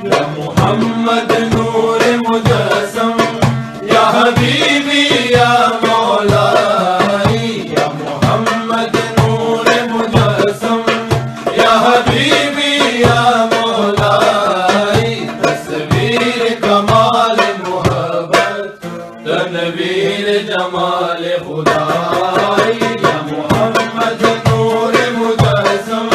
یا محمد نور مجسم یا حبیبی یا مولائی یا محمد نور مجسم یا حبیبی یا مولائی تصویر کمال محبت تنویر جمال خدائی یا محمد نور مجسم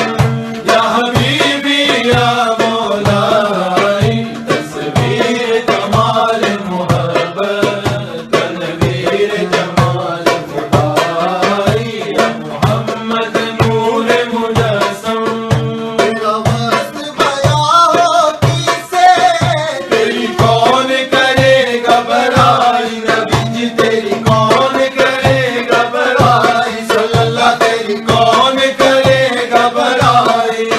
یا حبیبی یا مولائی تصویر کمال محبت تنویر جمال خدائی یا محمد نور مجسم تیرا وصف بیان ہو کسے تیری کون کرے گا برائی نبی جی تیری کون کرے گا برائی صلی اللہ تیری کون کرے گا برائی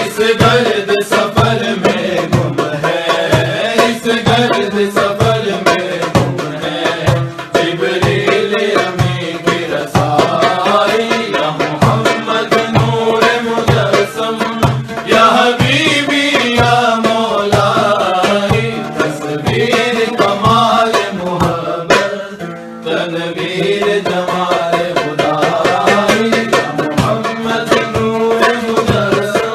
اس گرد سفر میں گم ہے اس گرد سفر میں گم ہے جبریل امی کی رسائی یا محمد نور مجسم یا حبیبی یا مولائی تصویر کمال محبت تنویر جمال خدائی یا محمد نور مجسم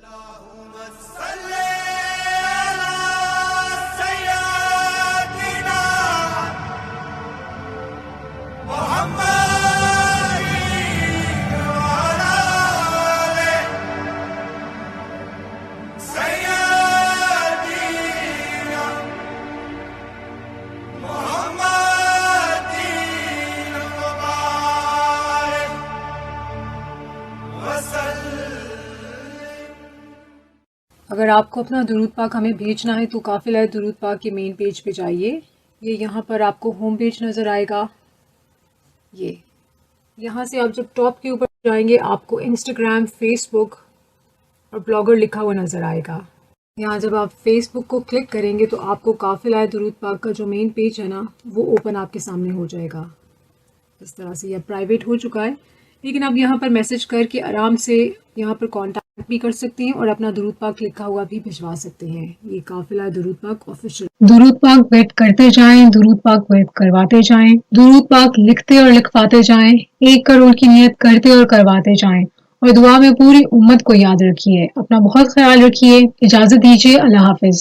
اللهم صل على سيدنا محمد وعلى آله سيدنا محمد وبارك وسلم. اگر آپ کو اپنا درود پاک ہمیں بھیجنا ہے تو قافلہ درود پاک کے مین پیج پہ جائیے. یہ یہاں پر آپ کو ہوم پیج نظر آئے گا. یہ یہاں سے آپ جب ٹاپ کے اوپر جائیں گے آپ کو انسٹاگرام، فیس بک اور بلاگر لکھا ہوا نظر آئے گا. یہاں جب آپ فیس بک کو کلک کریں گے تو آپ کو قافلہ درود پاک کا جو مین پیج ہے نا وہ اوپن آپ کے سامنے ہو جائے گا. اس طرح سے یہ پرائیویٹ ہو چکا ہے، لیکن آپ یہاں پر میسج کر کے آرام سے یہاں پر کانٹیکٹ بھی کر سکتے ہیں اور اپنا درود پاک لکھا ہوا بھی بھجوا سکتے ہیں. یہ قافلہ درود پاک آفیشیل. درود پاک ویٹ کرتے جائیں، درود پاک ویٹ کرواتے جائیں، درود پاک لکھتے اور لکھواتے جائیں، 1 کروڑ کی نیت کرتے اور کرواتے جائیں، اور دعا میں پوری امت کو یاد رکھیے. اپنا بہت خیال رکھیے. اجازت دیجیے. اللہ حافظ.